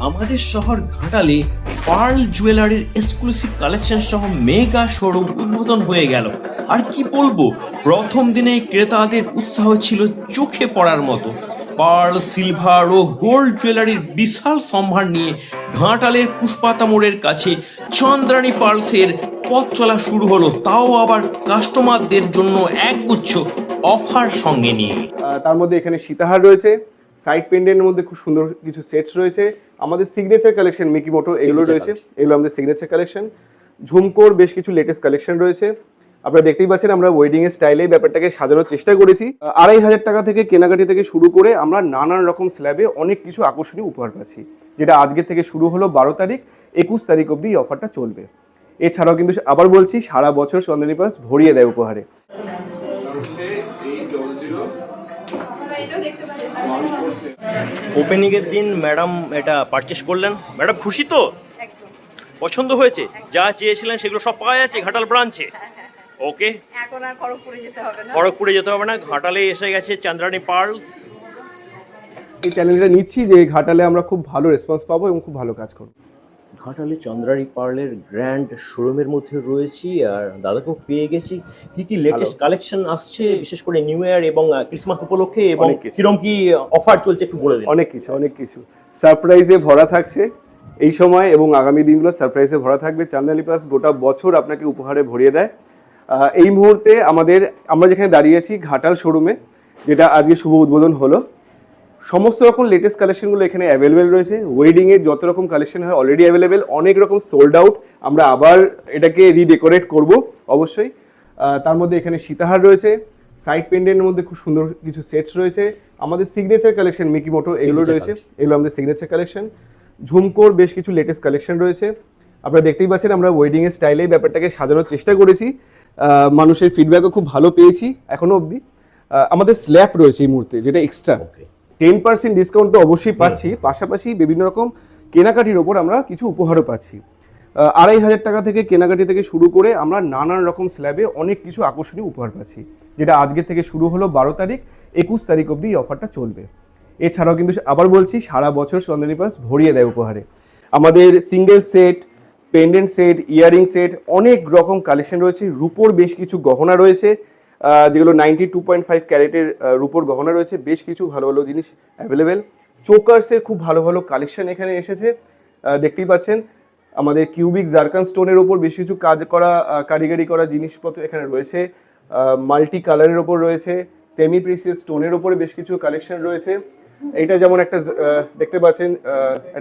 আমাদের শহর ঘাটালে পার্ল জুয়েলারির এক্সক্লুসিভ কালেকশন সহ মেগা শোরুম উদ্বোধন হয়ে গেল। আর কি বলবো, প্রথম দিনে ক্রেতাদের উৎসাহ ছিল চোখে পড়ার মতো। পার্ল, সিলভার ও গোল্ড জুয়েলারির বিশাল সম্ভার নিয়ে ঘাটালের পুষ্পাতা মোড়ের কাছে চন্দ্রানী পার্লসের পথ চলা শুরু হলো, তাও আবার কাস্টমারদের জন্য একগুচ্ছ অফার সঙ্গে নিয়ে। তার মধ্যে এখানে সীতাহার রয়েছে, সাইড পেন্ডেন্টের মধ্যে খুব সুন্দর কিছু সেটস রয়েছে, আমাদের সিগনেচার কালেকশন মিকি মোটো এগুলো রয়েছে, এগুলো আমাদের সিগনেচার কালেকশন। ঝুমকোর বেশ কিছু লেটেস্ট কালেকশন রয়েছে। আপনারা দেখতেই পাচ্ছেন আমরা ওয়েডিং এর স্টাইলে ব্যাপারটাকে সাজানোর চেষ্টা করেছি। 2500 টাকা থেকে কেনাকাটি থেকে শুরু করে আমরা নানান রকম স্ল্যাবে অনেক কিছু আকর্ষণীয় উপহার পাচ্ছি, যেটা আজকে থেকে শুরু হলো 12 তারিখ, 21 তারিখ অবধি এই অফারটা চলবে। এছাড়াও কিন্তু আবার বলছি, সারা বছর চন্দ্রানী পার্লস ভরিয়ে দেয় উপহারে। ওপেনিং এর দিন ম্যাডাম এটা পারচেস করলেন। ম্যাডাম খুশি তো? একদম। পছন্দ হয়েছে? যা চেয়েছিলেন সেগুলো সব পাওয়া যাচ্ছে ঘাটাল ব্রাঞ্চে? ওকে, এখন আর খড়গপুরে যেতে হবে না। খড়গপুরে যেতে হবে না, ঘাটালে এসে গেছে চন্দ্রানী পার্ল। এই চ্যালেঞ্জটা নিচ্ছি যে ঘাটালে আমরা খুব ভালো রেসপন্স পাবো এবং খুব ভালো কাজ করবো। ঘাটালে চন্দ্রানী পার্লের গ্র্যান্ড শোরুমের মধ্যে রয়েছি, আর দাদাকেও পেয়ে গেছি। কি কি লেটেস্ট কালেকশন আসছে বিশেষ করে নিউ ইয়ার এবং ক্রিসমাস উপলক্ষে, এবং অনেক কিছু। কিরকম কি অফার চলছে একটু বলে দিন। অনেক কিছু সারপ্রাইজে ভরা থাকছে এই সময়, এবং আগামী দিনগুলো সারপ্রাইজে ভরা থাকবে। চন্দ্রানী পার্লস গোটা বছর আপনাকে উপহারে ভরিয়ে দেয়। এই মুহূর্তে আমরা যেখানে দাঁড়িয়েছি ঘাটাল শোরুমে, যেটা আজকে শুভ উদ্বোধন হলো, সমস্ত রকম লেটেস্ট কালেকশনগুলো এখানে অ্যাভেলেবেল রয়েছে। ওয়েডিংয়ের যত রকম কালেকশন হয় অলরেডি অ্যাভেলেবেল, অনেক রকম সোল্ড আউট। আমরা আবার এটাকে রিডেকোরেট করব অবশ্যই। তার মধ্যে এখানে সীতাহার রয়েছে, সাইড পেন্ডেন্টের মধ্যে খুব সুন্দর কিছু সেটস রয়েছে, আমাদের সিগনেচার কালেকশন মিকি মোটো এগুলো রয়েছে, এগুলো আমাদের সিগনেচার কালেকশন। ঝুমকোর বেশ কিছু লেটেস্ট কালেকশন রয়েছে। আপনারা দেখতেই পাচ্ছেন আমরা ওয়েডিং এর স্টাইলে ব্যাপারটাকে সাজানোর চেষ্টা করেছি। মানুষের ফিডব্যাকও খুব ভালো পেয়েছি এখনো অবধি। আমাদের স্ল্যাব রয়েছে এই মুহূর্তে, যেটা এক্সট্রা 10% ডিসকাউন্ট তো অবশ্যই পাচ্ছি, পাশাপাশি বিভিন্ন রকম কেনাকাটির ওপর আমরা কিছু উপহারও পাচ্ছি। 2500 টাকা থেকে কেনাকাটি থেকে শুরু করে আমরা নানান রকম স্ল্যাবে অনেক কিছু আকর্ষণীয় উপহার পাচ্ছি, যেটা আজকে থেকে শুরু হলো 12 তারিখ, 21 তারিখ অবধি এই অফারটা চলবে। এছাড়াও কিন্তু আবার বলছি, সারা বছর চন্দ্রানী পার্লস ভরিয়ে দেয় উপহারে। আমাদের single set, pendant set, earring set, অনেক রকম কালেকশন রয়েছে। রূপোর বেশ কিছু গহনা রয়েছে, যেগুলো 92.5 ক্যারেটের রূপোর গহনা রয়েছে, বেশ কিছু ভালো ভালো জিনিস অ্যাভেলেবেল। চোকার্সের খুব ভালো ভালো কালেকশন এখানে এসেছে, দেখতেই পাচ্ছেন। আমাদের কিউবিক জারকান স্টোনের ওপর বেশ কিছু কাজ করা, কারিগরি করা জিনিসপত্র এখানে রয়েছে। মাল্টি কালারের ওপর রয়েছে, সেমি প্রিসিয়াস স্টোনের ওপরে বেশ কিছু কালেকশন রয়েছে। এটা যেমন একটা দেখতে পাচ্ছেন, একটা